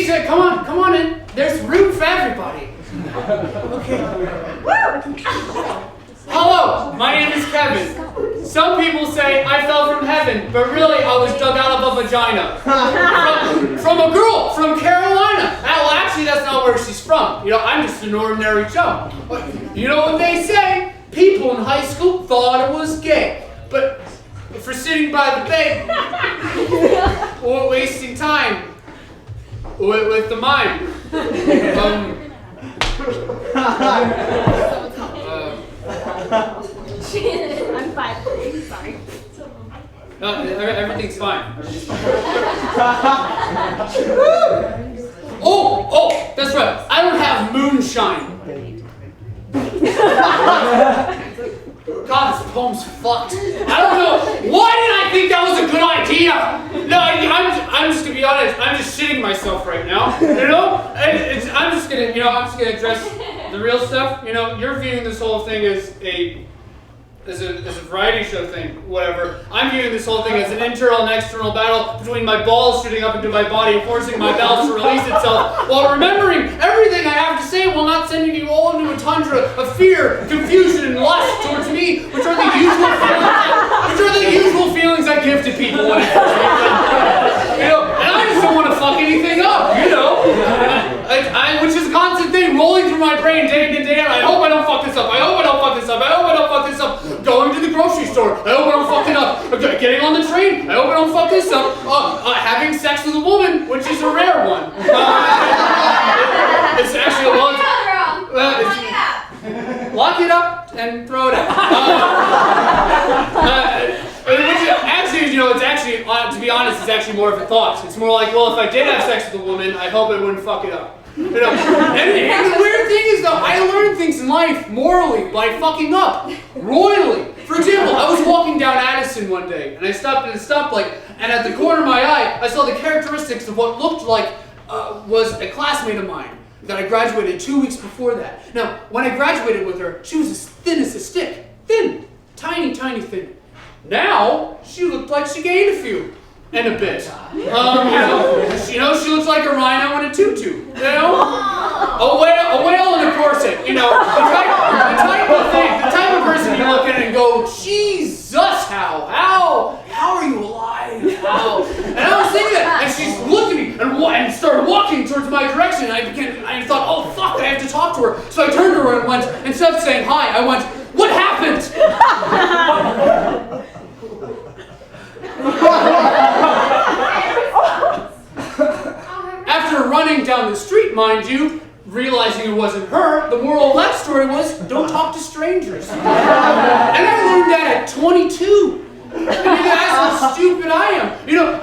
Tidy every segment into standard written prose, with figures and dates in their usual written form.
She said, come on in. There's room for everybody. Okay. Hello, my name is Kevin. Some people say I fell from heaven, but really I was dug out of a vagina. From a girl from Carolina. Well, actually, that's not where she's from. I'm just an ordinary chum. You know what they say? People in high school thought it was gay. But for sitting by the bed, or wasting time with the mime. I'm 5'3", sorry. No, everything's fine. Oh, that's right. I don't have moonshine. God, this poem's fucked. I don't know. Why did I think that was a good idea? No, I'm just gonna be honest. I'm just shitting myself right now. I'm just gonna address the real stuff. You're viewing this whole thing as a variety show thing, whatever. I'm viewing this whole thing as an internal and external battle between my balls shooting up into my body and forcing my bowels to release itself, while remembering everything I have to say while not sending you all into a tundra of fear, confusion, and lust towards me, which are the usual feelings I give to people when it comes to and I just don't want to fuck anything up, which is a constant thing rolling through my brain day in and day out. I hope I don't fuck this up. I hope I don't fuck this up. I hope I don't fuck this up. Going to the grocery store. I hope I don't fuck it up. Getting on the train. I hope I don't fuck this up. Having sex with a woman, which is a rare one. It's actually a long time. Lock it up and throw it out. It's actually, to be honest, it's actually more of a thought. It's more like, well, if I did have sex with a woman, I hope I wouldn't fuck it up. And the weird thing is, though, I learn things in life morally by fucking up royally. For example, I was walking down Addison one day, and I stopped at a stoplight, and at the corner of my eye, I saw the characteristics of what looked like was a classmate of mine that I graduated 2 weeks before that. Now, when I graduated with her, she was as thin as a stick. Thin. Tiny, tiny thin. Now, she looked like she gained a few. And a bit. She looks like a rhino in a tutu. A whale in a corset. The type of person you look at and go, Jesus, how are you alive? How? And I was thinking that, and she's looked at me and started walking towards my direction. And I thought, oh fuck, I have to talk to her. So I turned to her and went, instead of saying hi, I went, what happened? After running down the street, mind you, realizing it wasn't her, the moral of that story was, don't talk to strangers. And I learned that at 22. And you guys how stupid I am.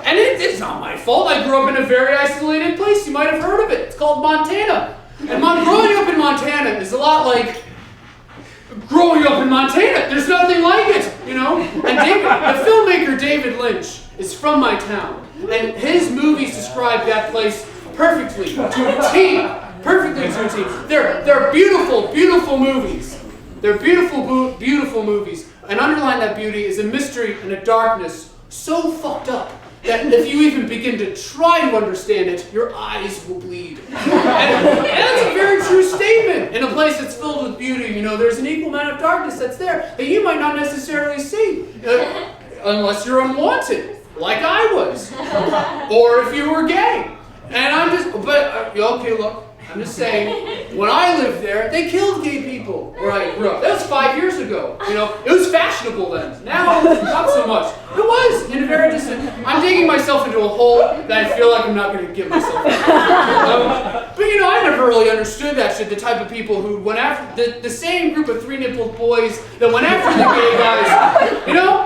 And it's not my fault. I grew up in a very isolated place. You might have heard of it. It's called Montana. And growing up in Montana is a lot like growing up in Montana. There's nothing like it, And the filmmaker David Lynch is from my town. And his movies describe that place perfectly to a T. Perfectly to a T. They're beautiful, beautiful movies. They're beautiful, beautiful movies. And underlying that beauty is a mystery and a darkness so fucked up that if you even begin to try to understand it, your eyes will bleed. And that's a very true statement. In a place that's filled with beauty, there's an equal amount of darkness that's there that you might not necessarily see. Unless you're unwanted, like I was. Or if you were gay. And okay, look, I'm just saying, when I lived there, they killed gay people where I grew up. That was 5 years ago. It was fashionable then. Now, not so much. It was, in a very distant. I'm digging myself into a hole that I feel like I'm not going to get myself out. But I never really understood that shit. The type of people who went after the same group of three-nippled boys that went after the gay guys.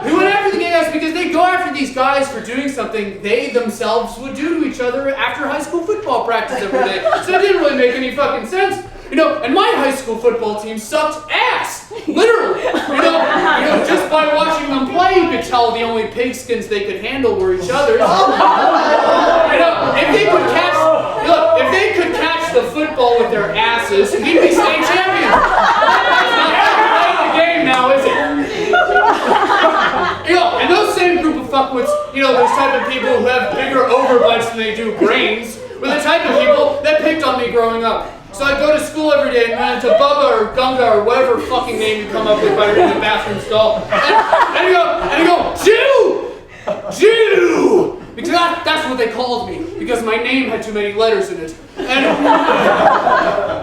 Who went after the gay guys because they go after these guys for doing something they themselves would do to each other after high school football practice every day. So it didn't really make any fucking sense. And my high school football team sucked ass. Literally. Just by watching them play, you could tell the only pigskins they could handle were each other's. If they could catch the football with their asses, we'd be state champions. That's not playing the game now, is it? And those same group of fuckwits, those type of people who have bigger overbites than they do brains, were the type of people that picked on me growing up. So I'd go to school every day and run into Bubba or Gunga or whatever fucking name you come up with by reading the bathroom stall. And you go, Jew! Jew! Because that's what they called me, because my name had too many letters in it. And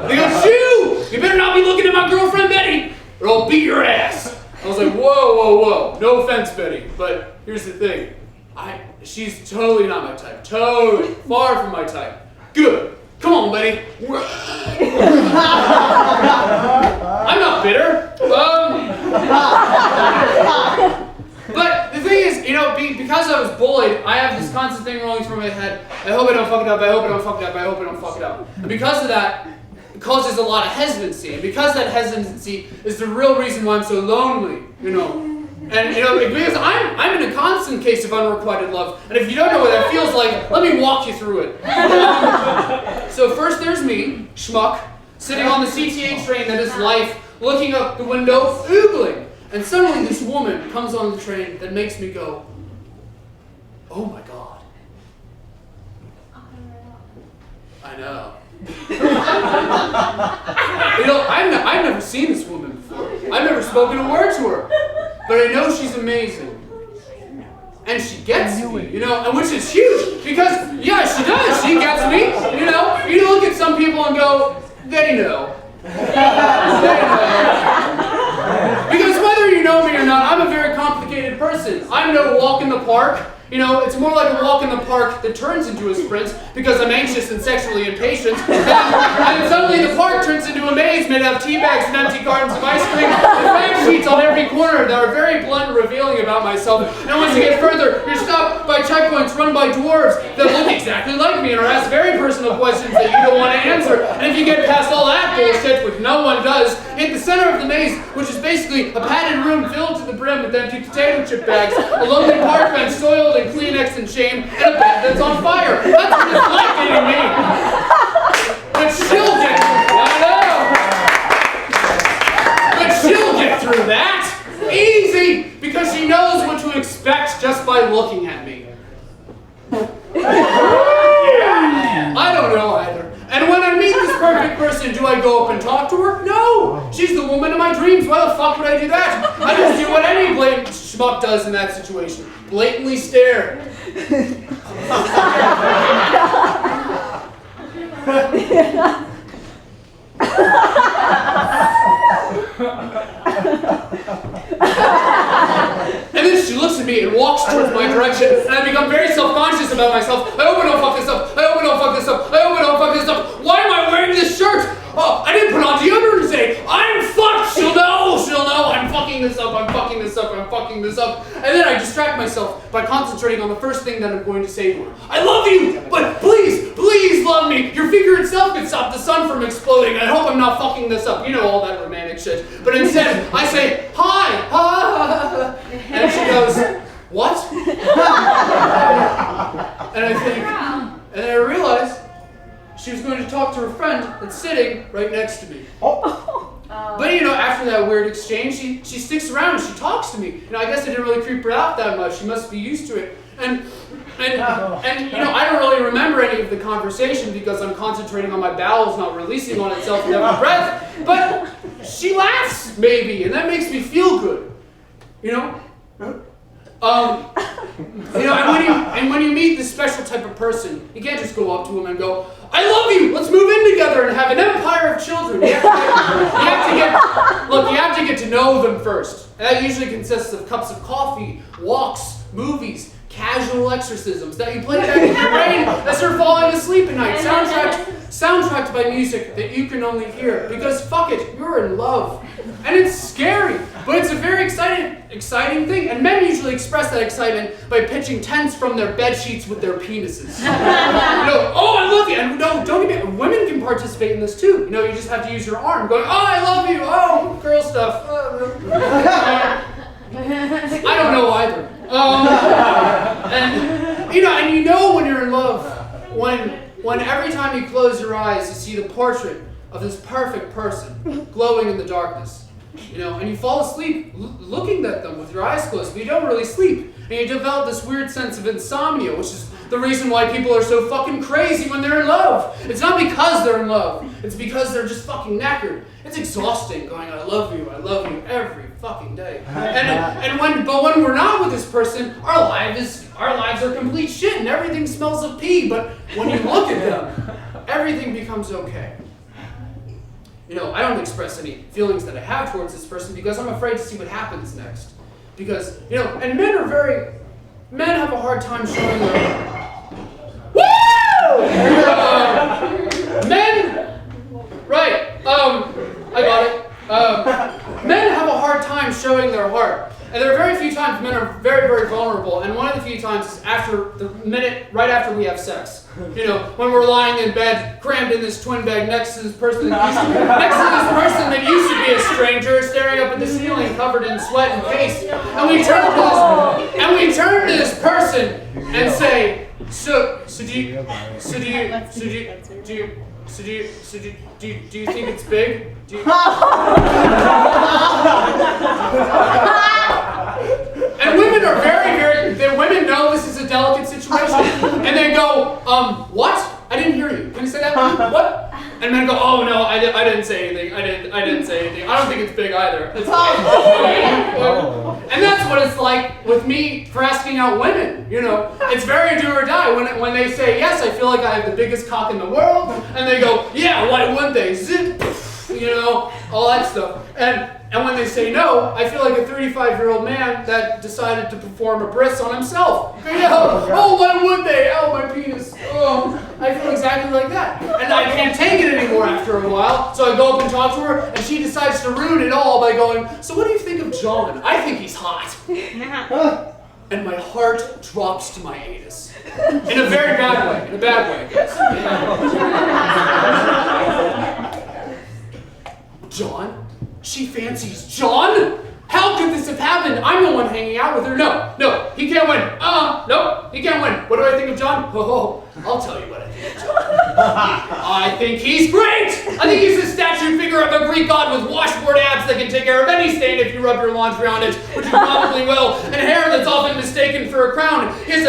they go, Jew! You better not be looking at my girlfriend Betty, or I'll beat your ass. I was like, whoa. No offense, Betty, but here's the thing. She's totally not my type. Totally. Far from my type. Good. Come on, Betty. I'm not bitter. But the thing is, because I was bullied, I have this constant thing rolling through my head. I hope I don't fuck it up. I hope I don't fuck it up. I hope I don't fuck it up. And because of that, it causes a lot of hesitancy. And because that hesitancy is the real reason why I'm so lonely, And because I'm in a constant case of unrequited love, and if you don't know what that feels like, let me walk you through it. So first there's me, schmuck, sitting on the CTA train that is life, looking up the window, oogling, and suddenly this woman comes on the train that makes me go, oh my god. I know. I've never seen this woman before. I've never spoken a word to her. But I know she's amazing. And she gets me, and which is huge. Because, yeah, she does. She gets me, You look at some people and go, they know. They know. Because whether you know me or not, I'm a very complicated person. I'm no walk in the park. It's more like a walk in the park that turns into a sprint because I'm anxious and sexually impatient. And then suddenly the park turns into a maze made out of tea bags and empty cartons of ice cream and fact sheets on every corner that are very blunt and revealing about myself. And once you get further, you're stopped by checkpoints run by dwarves that look exactly like me and are asked very personal questions that you don't want to answer. And if you get past all that bullshit, which no one does, hit the center of the maze, which is basically a padded room filled to the brim with empty potato chip bags, a lonely park bench soiled and Kleenex and shame, and a bed that's on fire. That's what it's like getting me. But she'll get through. I know. But she'll get through that. Easy, because she knows what to expect just by looking at me. I don't know either. And when I meet this perfect person, do I go up and talk to her? No! She's the woman of my dreams. Why the fuck would I do that? I just do what any blatant schmuck does in that situation. Blatantly stare. And then she looks at me and walks towards my direction, and I become very self-conscious about myself. I hope I don't fuck this up. I hope I don't fuck this up. I hope I don't fuck this up. Why am I wearing this shirt? Oh, I didn't put on deodorant today. I'm fucked. She'll know. I'm fucking this up. I'm fucking this up. And then I distract myself by concentrating on the first thing that I'm going to say to her. I love you, but please love me. Your figure itself could stop the sun from exploding. I hope I'm not fucking this up. All that romantic shit. But instead, I say, hi. And she goes, what? And I think, and then I realize she was going to talk to her friend that's sitting right next to me. But after that weird exchange, she sticks around and she talks to me. I guess I didn't really creep her out that much. She must be used to it. And I don't really remember any of the conversation because I'm concentrating on my bowels not releasing on itself with every breath. But she laughs, maybe, and that makes me feel good. And when you meet this special type of person, you can't just go up to him and go, I love you, let's move in together and have an empire of children. You have to get to know them first. And that usually consists of cups of coffee, walks, movies, casual exorcisms that you play back in your brain as you're falling asleep at night, soundtracked by music that you can only hear. Because fuck it, you're in love. And it's scary, but it's a very exciting thing. And men usually express that excitement by pitching tents from their bed sheets with their penises. Oh, I love you. And no, don't get me, women can participate in this too. You just have to use your arm going, oh, I love you. Oh, girl stuff. I don't know either. And when you're in love, when every time you close your eyes, you see the portrait of this perfect person glowing in the darkness. And you fall asleep looking at them with your eyes closed, but you don't really sleep. And you develop this weird sense of insomnia, which is the reason why people are so fucking crazy when they're in love. It's not because they're in love. It's because they're just fucking knackered. It's exhausting going, I love you every fucking day. But when we're not with this person, our lives are complete shit and everything smells of pee. But when you look at them, everything becomes okay. You know, I don't express any feelings that I have towards this person because I'm afraid to see what happens next. Because, you know, and men have a hard time showing their... Woo! I got it. Men have a hard time showing their heart. And there are very few times men are very, very vulnerable. And one of the few times is right after we have sex. You know, when we're lying in bed, crammed in this twin bed next to this person that used to be a stranger, staring up at the ceiling, covered in sweat and paste. And we turn to this person and say, do you think it's big? And women are women know this is a delicate situation. And they go, what? I didn't hear you. Can you say that? What? And men go, oh no, I didn't say anything. I didn't say anything. I don't think it's big either. And that's what it's like with me for asking out women. You know, it's very do or die. When they say yes, I feel like I have the biggest cock in the world. And they go, yeah, why wouldn't they? Zip, you know, all that stuff. And when they say no, I feel like a 35-year-old man that decided to perform a bris on himself. You know, oh, why would they? Oh, my penis. Oh, I feel exactly like that. And I can't take it anymore after a while, so I go up and talk to her, and she decides to ruin it all by going, so what do you think of John? I think he's hot. And my heart drops to my anus. In a very bad way. In a bad way, I guess. John? She fancies John? How could this have happened? I'm the one hanging out with her. No, he can't win. No, he can't win. What do I think of John? Oh, I'll tell you what I think of John. I think he's great. I think he's a statue figure of a Greek god with washboard abs that can take care of any stain if you rub your laundry on it, which you probably will, and hair that's often mistaken for a crown. He has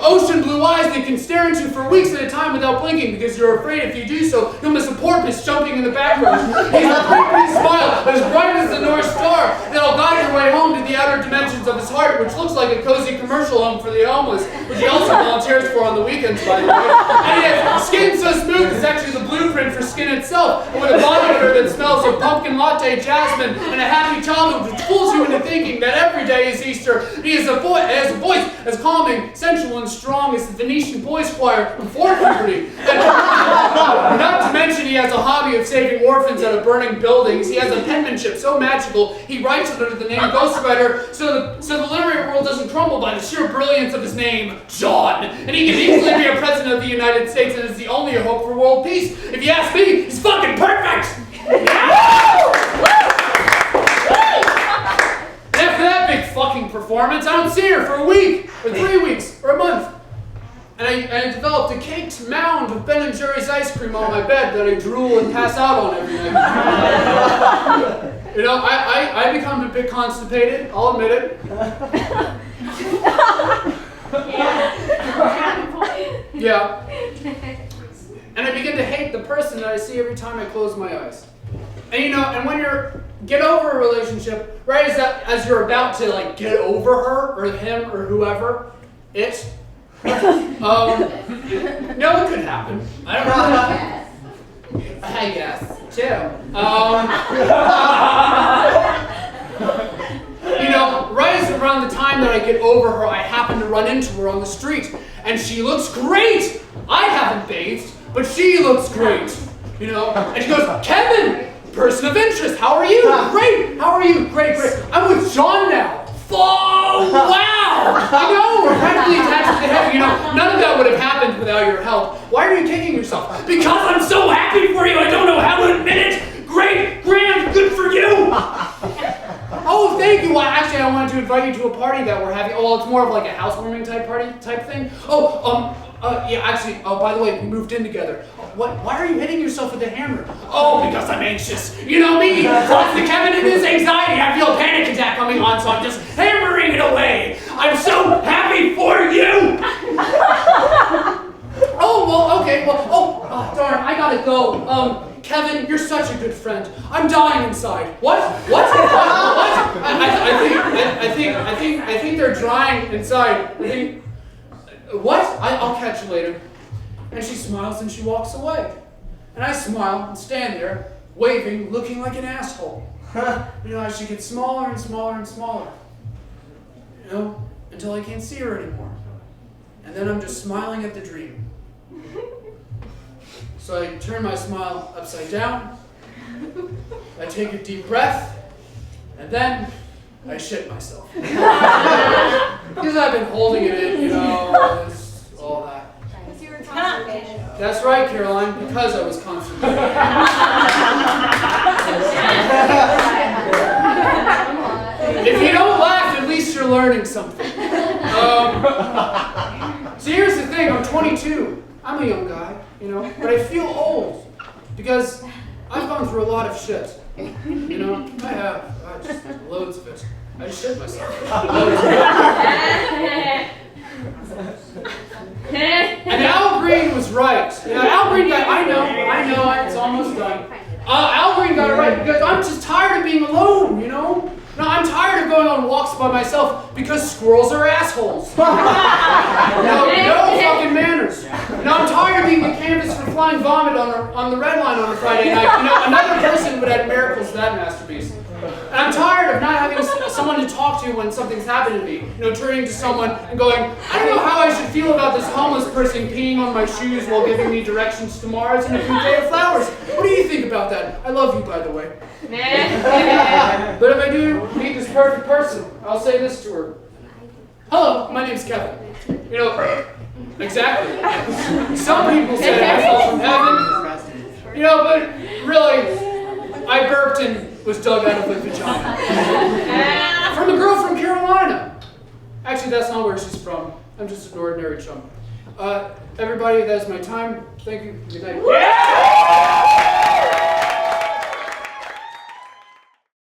ocean blue eyes that can stare into for weeks at a time without blinking because you're afraid if you do so, you'll miss a porpoise jumping in the background. He has a pretty smile as bright as the North Star that'll guide your way home to the outer dimensions of his heart, which looks like a cozy commercial home for the homeless, which he also volunteers for on the weekends, by the way. And he has skin so smooth it's actually the blueprint for skin itself, and with a body odor that smells of pumpkin latte, jasmine, and a happy childhood which fools you into thinking that every day is Easter. He has a voice as calming, sensual, and strong as the Venetian boys' choir before puberty. And not to mention he has a hobby of saving orphans out of burning buildings. He has a penmanship so magical he writes it under the name Ghostwriter, so the literary world doesn't crumble by the sheer brilliance of his name, John. And he can easily be a president of the United States and is the only hope for world peace. If you ask me, he's fucking perfect! And after that big fucking performance, I don't see her for a week, or 3 weeks, or a month. And I developed a caked mound of Ben & Jerry's ice cream on my bed that I drool and pass out on every night. You know, I become a bit constipated, I'll admit it. Yeah. And I begin to hate the person that I see every time I close my eyes. And you know, and when get over a relationship, right as you're about to like get over her or him or whoever, no, it could happen. I don't know. I guess, too. You know, right around the time that I get over her, I happen to run into her on the street, and she looks great. I haven't bathed, but she looks great. You know, and she goes, Kevin, person of interest, how are you? Great. How are you? Great. I'm with John now. Oh, wow! I know, we're practically attached to the hip. You know, none of that would have happened without your help. Why are you kicking yourself? Because I'm so happy for you, I don't know how to admit it. Great, grand, good for you. Oh, thank you. Well, actually, I wanted to invite you to a party that we're having. Oh, well, it's more of like a housewarming type thing. Yeah, actually, by the way, we moved in together. Why are you hitting yourself with a hammer? Oh, because I'm anxious. You know me, once the Kevin and his anxiety, I feel a panic attack coming on, so I'm just hammering it away. I'm so happy for you! gotta go. Kevin, you're such a good friend. I'm dying inside. What? What? I think they're drying inside. What? I'll catch you later. And she smiles and she walks away. And I smile and stand there, waving, looking like an asshole. As she gets smaller and smaller and smaller. Until I can't see her anymore. And then I'm just smiling at the dream. So I turn my smile upside down. I take a deep breath. And then I shit myself. Because I've been holding it in, all that. Because you were constipated. That's right, Caroline, because I was constipated. If you don't laugh, at least you're learning something. So here's the thing, I'm 22. I'm a young guy, but I feel old. Because I've gone through a lot of shit. I have. Just loads of it. I just shit myself. And Al Green was right. Al Green got, I know, it's almost done. Al Green got it right because I'm just tired of being alone, No, I'm tired of going on walks by myself because squirrels are assholes. No fucking manners. I'm tired of being the canvas for flying vomit on the red line on a Friday night. Another person would add miracles to that masterpiece. And I'm tired of not having someone to talk to when something's happened to me. Turning to someone and going, I don't know how I should feel about this homeless person peeing on my shoes while giving me directions to Mars and a bouquet of flowers. What do you think about that? I love you, by the way. But if I do meet this perfect person, I'll say this to her. Hello, my name's Kevin. Exactly. Some people say I fell from heaven. But really, I burped and was dug out of a vagina. From a girl from Carolina. Actually, that's not where she's from. I'm just an ordinary chum. Everybody, that's my time. Thank you. Good night.